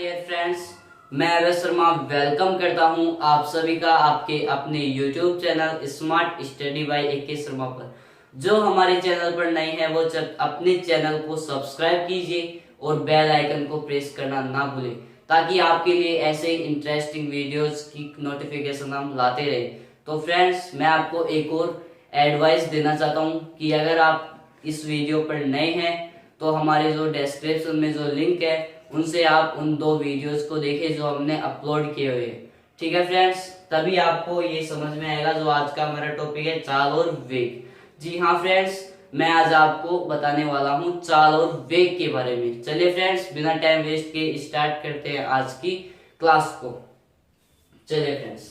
Dear friends, मैं अवय Sharma welcome करता हूं आप सभी का आपके अपने YouTube channel smart study bye AK Sharma पर। जो हमारे चैनल पर नए हैं वो अपने चैनल को सब्सक्राइब कीजिए और बेल आइकन को प्रेस करना ना भूलें, ताकि आपके लिए ऐसे इंटरेस्टिंग वीडियोस की नोटिफिकेशन हम लाते रहे। तो फ्रेंड्स, मैं आपको एक और एडवाइस देना चाहता हूं कि अगर आप इस वीडियो पर नए हैं तो हमारे जो डिस्क्रिप्शन में जो लिंक है उनसे आप उन 2 वीडियोस को देखें जो हमने अपलोड किए हुए हैं। ठीक है फ्रेंड्स, तभी आपको ये समझ में आएगा। जो आज का हमारा टॉपिक है चाल और वेग। जी हाँ फ्रेंड्स, मैं आज आपको बताने वाला हूँ चाल और वेग के बारे में। चलिए फ्रेंड्स, बिना टाइम वेस्ट के स्टार्ट करते हैं आज की क्लास को। चलिए फ्रेंड्स,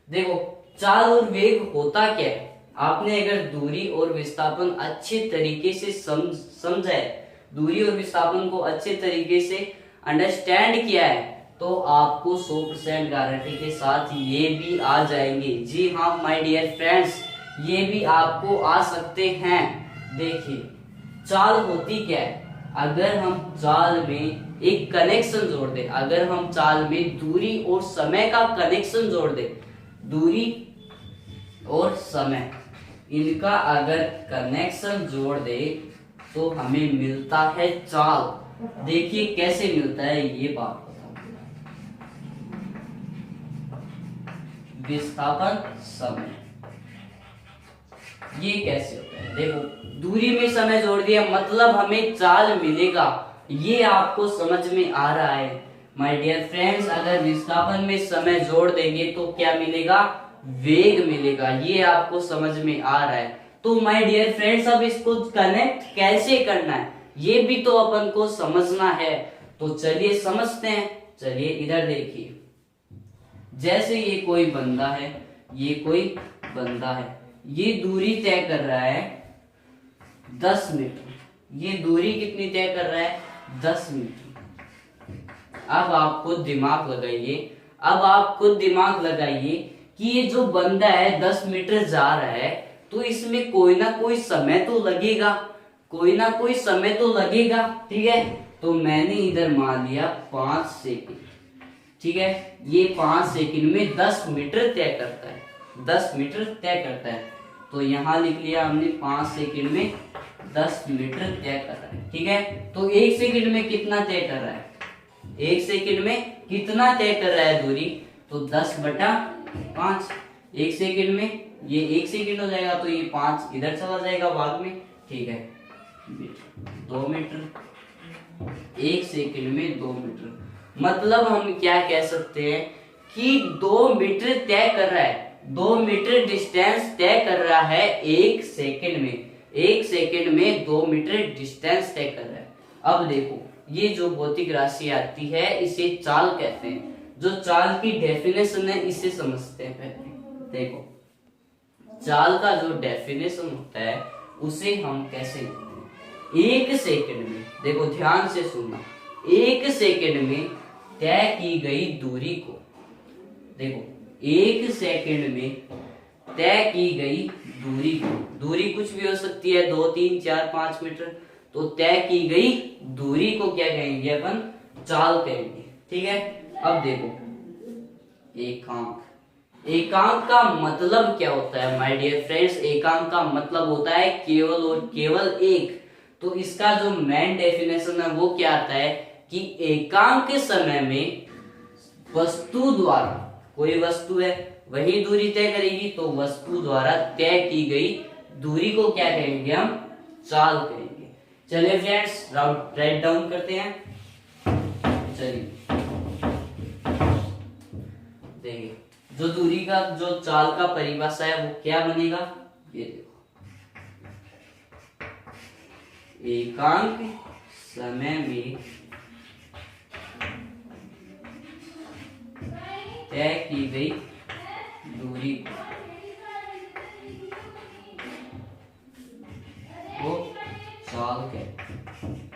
देखो चाल और वेग होता क्या है। आपने अगर दूरी और विस्थापन अच्छे तरीके से समझा है, दूरी और विस्थापन को अच्छे तरीके से अंडरस्टैंड किया है, तो आपको 100% गारंटी के साथ ये भी आ जाएंगे। जी हाँ माय डियर फ्रेंड्स, ये भी आपको आ सकते हैं। देखिए चाल होती क्या है। अगर हम चाल में एक कनेक्शन जोड़ दें, अगर हम चाल में दूरी और समय का कनेक्शन जोड़ दें, दूरी और समय इनका अगर कनेक्शन जोड़ दे तो हमें मिलता है चाल। देखिए कैसे मिलता है, ये बात बताऊं। विस्थापन समय, ये कैसे होता है। देखो दूरी में समय जोड़ दिया मतलब हमें चाल मिलेगा। ये आपको समझ में आ रहा है माय डियर फ्रेंड्स। अगर विस्थापन में समय जोड़ देंगे तो क्या मिलेगा, वेग मिलेगा। ये आपको समझ में आ रहा है। तो माय डियर फ्रेंड्स, अब इसको कनेक्ट कैसे करना है ये भी तो अपन को समझना है। तो चलिए समझते हैं। चलिए इधर देखिए, जैसे ये कोई बंदा है, ये कोई बंदा है, ये दूरी तय कर रहा है 10 मीटर। ये दूरी कितनी तय कर रहा है, 10 मीटर। अब आप खुद दिमाग लगाइए, अब आप खुद दिमाग लगाइए कि ये जो बंदा है 10 मीटर जा रहा है, तो इसमें कोई ना कोई समय तो लगेगा, कोई ना कोई समय तो लगेगा। ठीक है, तो मैंने इधर मान लिया 5 सेकंड। ठीक है, ये 5 सेकंड में 10 मीटर तय करता है, 10 मीटर तय करता है। तो यहां लिख लिया हमने 5 सेकंड में 10 मीटर तय कर रहा है। ठीक है, तो 1 सेकंड में कितना तय कर रहा है, 1 सेकंड में कितना तय कर रहा है दूरी, तो 10/5। 1 सेकंड में ये 1 सेकंड हो जाएगा, तो ये 5 इधर चला जाएगा भाग में। ठीक है, 2 मीटर। 1 सेकंड में 2 मीटर मतलब हम क्या कह सकते हैं कि 2 मीटर तय कर रहा है, 2 मीटर डिस्टेंस तय कर रहा है 1 सेकंड में। 1 सेकंड में 2 मीटर डिस्टेंस तय कर रहा है। अब देखो, ये जो भौतिक राशि आती है इसे चाल कहते हैं। जो चाल की डेफिनेशन है इसे समझते हैं पहले। देखो चाल का जो डेफिनेशन होता है उसे हम कैसे लिखते हैं। 1 सेकंड में, देखो ध्यान से सुनना, 1 सेकंड में तय की गई दूरी को, देखो 1 सेकंड में तय की गई दूरी को, दूरी कुछ भी हो सकती है, 2, 3, 4, 5 मीटर, तो तय की गई दूरी को क्या कहेंगे अपन, चाल कहेंगे। ठीक है, अब देखो एकांक, एकांक का मतलब क्या होता है माय डियर फ्रेंड्स। एकांक का मतलब होता है केवल और केवल एक। तो इसका जो मेन डेफिनेशन है वो क्या आता है कि एकांक समय में वस्तु द्वारा, कोई वस्तु है वही दूरी तय करेगी, तो वस्तु द्वारा तय की गई दूरी को क्या कहेंगे, हम चाल कहेंगे। चलिए फ्रेंड्स, राइट डाउन करते हैं। चलिए देखिए, जो दूरी का जो चाल का परिभाषा है वो क्या बनेगा, ये देखो, एकांक समय में तय की गई दूरी को चाल कहते हैं।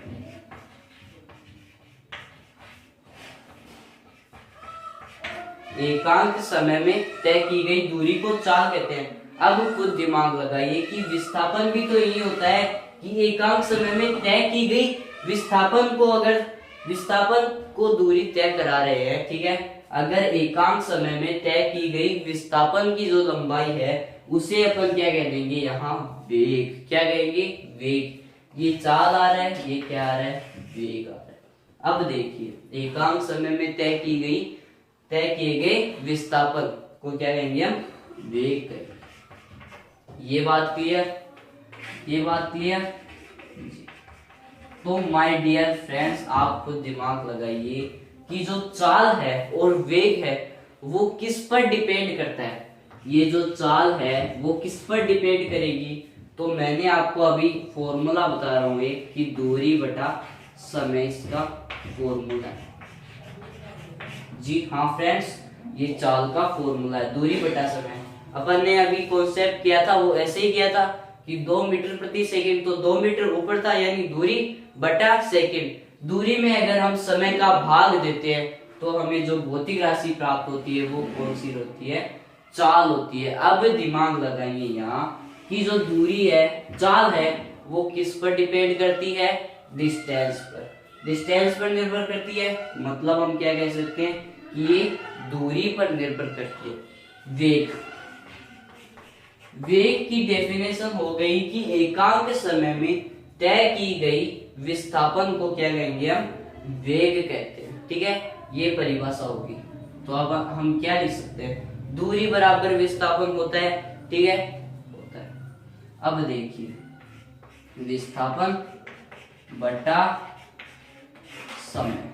एकांक समय में तय की गई दूरी को चाल कहते हैं। अब खुद दिमाग लगाइए कि विस्थापन भी तो यही होता है कि एकांक समय में तय की गई विस्थापन को अगर विस्थापन को दूरी तय करा रहे हैं, ठीक है। अगर एकांक समय में तय की गई विस्थापन की जो लंबाई है उसे अपन क्या कह देंगे, यहाँ वेग। क्या कहेंगे, वेग। ये चाल आ रहा है, ये क्या आ रहा है, वेग आ रहा है। अब देखिए, एकांक समय में तय किए गए विस्थापन को क्या कहेंगे हम, वेग कहेंगे। ये बात क्लियर, ये बात क्लियर। तो माय डियर फ्रेंड्स, आप खुद दिमाग लगाइए कि जो चाल है और वेग है वो किस पर डिपेंड करता है। ये जो चाल है वो किस पर डिपेंड करेगी, तो मैंने आपको अभी फॉर्मूला बता रहा हूं एक, कि दूरी बटा समय इसका फॉर्मूला है। जी हाँ फ्रेंड्स, ये चाल का फॉर्मूला है, दूरी बटा समय। अपन ने अभी कॉन्सेप्ट किया था वो ऐसे ही किया था कि 2 मीटर प्रति सेकंड, तो 2 मीटर ऊपर था, यानी दूरी बटा सेकंड। दूरी में अगर हम समय का भाग देते हैं तो हमें जो भौतिक राशि प्राप्त होती है वो कौन सी होती है, चाल होती है। अब दिमाग लगाइए यहाँ कि जो दूरी है, चाल है, वो किस पर डिपेंड करती है, डिस्टेंस पर। डिस्टेंस पर निर्भर करती है, मतलब हम क्या कह सकते हैं कि ये दूरी पर निर्भर करती है। वेग की डेफिनेशन हो गई कि एकांक समय में तय की गई विस्थापन को क्या कहेंगे हम, वेग कहते हैं, ठीक है। ये परिभाषा होगी। तो अब हम क्या लिख सकते हैं, दूरी बराबर विस्थापन होता है, ठीक है, होता है। अब देखिए, विस्थापन बटा समय।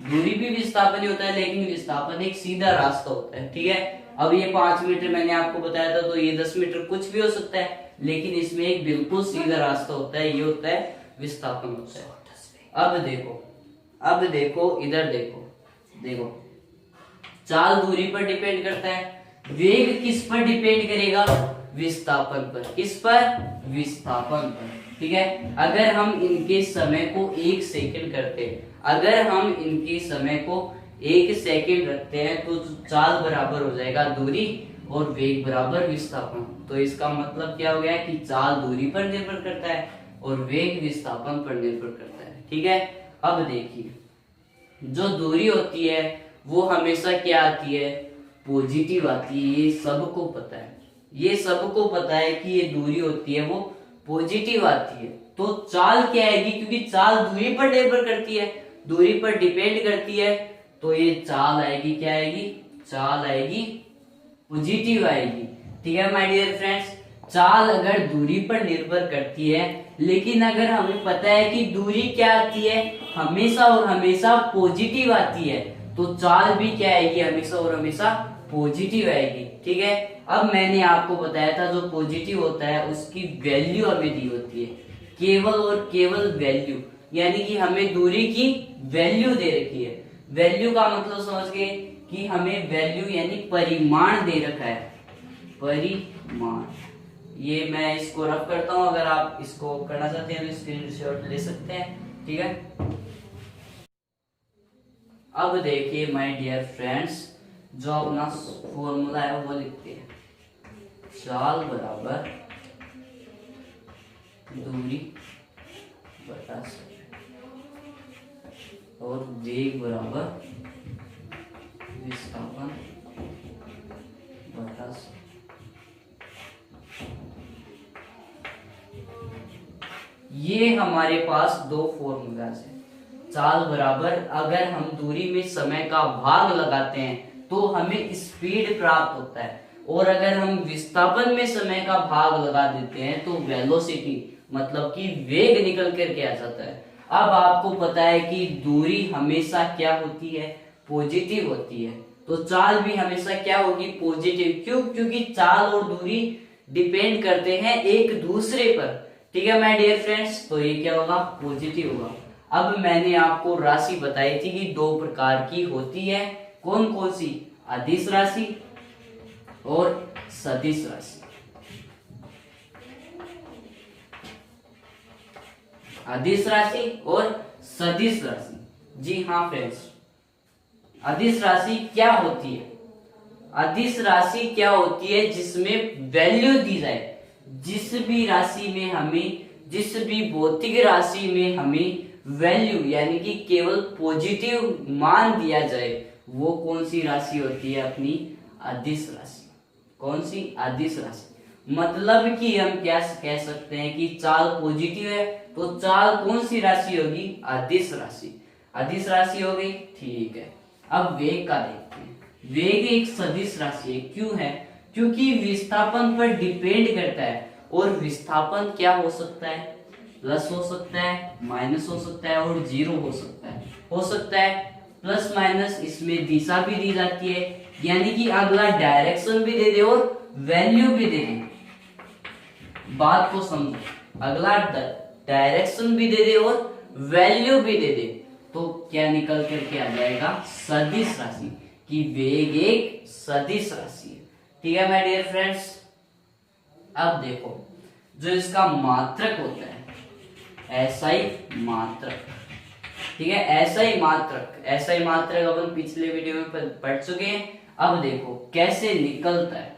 दूरी भी विस्थापन ही होता है, लेकिन विस्थापन एक सीधा रास्ता होता है, ठीक है। अब ये 5 मीटर मैंने आपको बताया था, तो ये 10 मीटर कुछ भी हो सकता है, लेकिन इसमें एक बिल्कुल सीधा रास्ता होता है, ये होता है विस्थापन होता है। अब देखो इधर देखो, चाल दूरी पर डिपेंड करता है, वेग किस पर डिपेंड करेगा, विस्थापन पर। किस पर, विस्थापन पर, ठीक है। अगर हम इनके समय को 1 सेकंड करते हैं, अगर हम इनके समय को 1 सेकंड रखते हैं तो चाल बराबर हो जाएगा दूरी और वेग बराबर विस्थापन। तो इसका मतलब क्या हो गया कि चाल दूरी पर निर्भर करता है और वेग विस्थापन पर निर्भर करता है, ठीक है। अब देखिए, जो दूरी होती है वो हमेशा क्या आती है, पॉजिटिव आती है। ये सबको पता है, ये सबको पता है कि ये दूरी होती है वो पॉजिटिव आती है। तो चाल क्या आएगी, क्योंकि चाल दूरी पर निर्भर करती है, दूरी पर डिपेंड करती है, तो ये चाल आएगी, क्या आएगी, चाल आएगी पॉजिटिव आएगी, ठीक है माय डियर फ्रेंड्स। चाल अगर दूरी पर निर्भर करती है, लेकिन अगर हमें पता है कि दूरी क्या आती है, हमेशा और हमेशा पॉजिटिव आती है, तो चाल भी क्या आएगी, हमेशा और हमेशा पॉजिटिव आएगी, ठीक है। अब मैंने आपको बताया था जो पॉजिटिव होता है उसकी वैल्यू हमें दी होती है, केवल और केवल वैल्यू, यानी कि हमें दूरी की वैल्यू दे रखी है। वैल्यू का मतलब समझ गए कि हमें वैल्यू यानी परिमाण दे रखा है, परिमाण। ये मैं इसको रफ करता हूं, अगर आप इसको करना चाहते हैं तो स्क्रीनशॉट ले सकते हैं, ठीक है। अब देखिए माय डियर फ्रेंड्स, जो अपना फॉर्मूला है वो लिखते हैं, चाल बराबर दूरी बटा और वेग बराबर विस्थापन बटा। ये हमारे पास 2 फॉर्मूलाज है। चाल बराबर, अगर हम दूरी में समय का भाग लगाते हैं तो हमें स्पीड प्राप्त होता है, और अगर हम विस्थापन में समय का भाग लगा देते हैं तो वेलोसिटी मतलब कि वेग निकल करके आ जाता है। अब आपको पता है कि दूरी हमेशा क्या होती है, पॉजिटिव होती है, तो चाल भी हमेशा क्या होगी, पॉजिटिव। क्यों, क्योंकि चाल और दूरी डिपेंड करते हैं एक दूसरे पर, ठीक है माय डियर फ्रेंड्स। तो ये क्या होगा, पॉजिटिव होगा। अब मैंने आपको राशि बताई थी कि 2 प्रकार की होती है, कौन कौन सी, अदिश राशि और सदिश राशि। अदिश राशि और सदिश राशि। जी हाँ फ्रेंड्स, अदिश राशि क्या होती है, अदिश राशि क्या होती है, जिसमें वैल्यू दी जाए, जिस भी राशि में हमें, जिस भी भौतिक राशि में हमें वैल्यू यानी कि केवल पॉजिटिव मान दिया जाए, वो कौन सी राशि होती है? अपनी अदिश राशि। कौन सी? अदिश राशि। मतलब कि हम क्या कह सकते हैं कि चाल पॉजिटिव है, तो चाल कौन सी राशि होगी? अदिश राशि। अदिश राशि हो गई, ठीक है। अब वेग का देखते हैं। वेग एक सदिश राशि है। क्यों है? क्योंकि विस्थापन पर डिपेंड करता है, और विस्थापन क्या हो सकता है? प्लस हो सकता है, माइनस हो सकता है, और जीरो हो सकता है। हो सकता है प्लस माइनस, इसमें दिशा भी दी जाती है, यानी कि अगला डायरेक्शन भी दे दे और वैल्यू भी दे दे। बात को समझो, अगला डायरेक्शन भी दे दे और वैल्यू भी दे दे, तो क्या निकल करके आ जाएगा? सदिश राशि। कि वेग एक सदिश राशि है। ठीक है माय डियर फ्रेंड्स। अब देखो, जो इसका मात्रक होता है, एसआई मात्रक, ठीक है, एसआई मात्रक। एसआई मात्रक अपन पिछले वीडियो में पढ़ चुके हैं। अब देखो कैसे निकलता है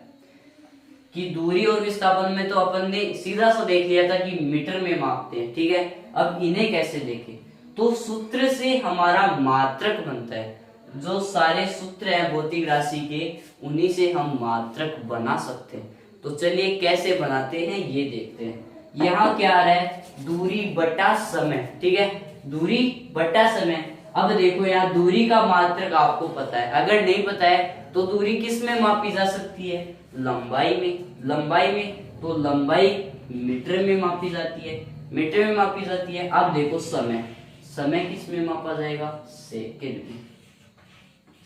कि दूरी और विस्थापन में तो अपन ने सीधा सा देख लिया था कि मीटर में मापते हैं, ठीक है। अब इन्हें कैसे देखें? तो सूत्र से हमारा मात्रक बनता है। जो सारे सूत्र हैं भौतिक राशि के, उन्हीं से हम मात्रक बना सकते हैं। तो चलिए कैसे बनाते हैं ये देखते हैं। यहाँ क्या आ रहा है? दूरी बटा समय, ठीक है, दूरी बटा समय। अब देखो यहाँ दूरी का मात्रक आपको पता है, अगर नहीं पता है तो दूरी किस में मापी जा सकती है? लंबाई में। लंबाई में तो लंबाई मीटर में मापी जाती है, मीटर में मापी जाती है। अब देखो समय, समय किस में मापा जाएगा? सेकंड में,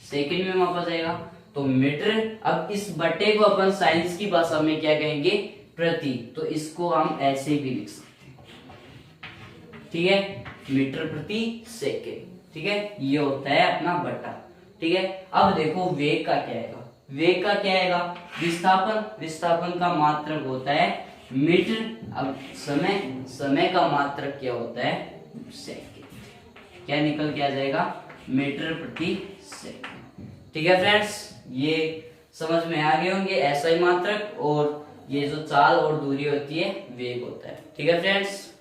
सेकंड में मापा जाएगा। तो मीटर। अब इस बटे को अपन साइंस की भाषा में क्या कहेंगे? प्रति। तो इसको हम ऐसे भी लिख सकते हैं, ठीक है, मीटर प्रति सेकंड, ठीक है। ये होता है अपना बटा, ठीक है। अब देखो वेग का क्या आएगा? वेग का क्या आएगा? विस्थापन। विस्थापन का मात्रक होता है मीटर। अब समय, समय का मात्रक क्या होता है? सेकंड। क्या निकल के आ जाएगा? मीटर प्रति सेकंड। ठीक है फ्रेंड्स, ये समझ में आ गए होंगे। एसआई मात्रक और ये जो चाल और दूरी होती है वेग होता है। ठीक है फ्रेंड्स,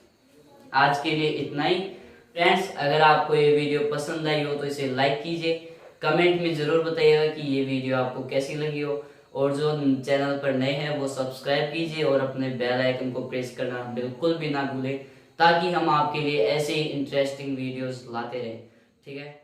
आज के लिए इतना ही। फ्रेंड्स, अगर आपको ये वीडियो पसंद आई हो तो इसे लाइक कीजिए, कमेंट में जरूर बताइएगा कि ये वीडियो आपको कैसी लगी हो, और जो चैनल पर नए हैं वो सब्सक्राइब कीजिए और अपने बेल आइकन को प्रेस करना बिल्कुल भी ना भूलें, ताकि हम आपके लिए ऐसे ही इंटरेस्टिंग वीडियोस लाते रहें। ठीक है।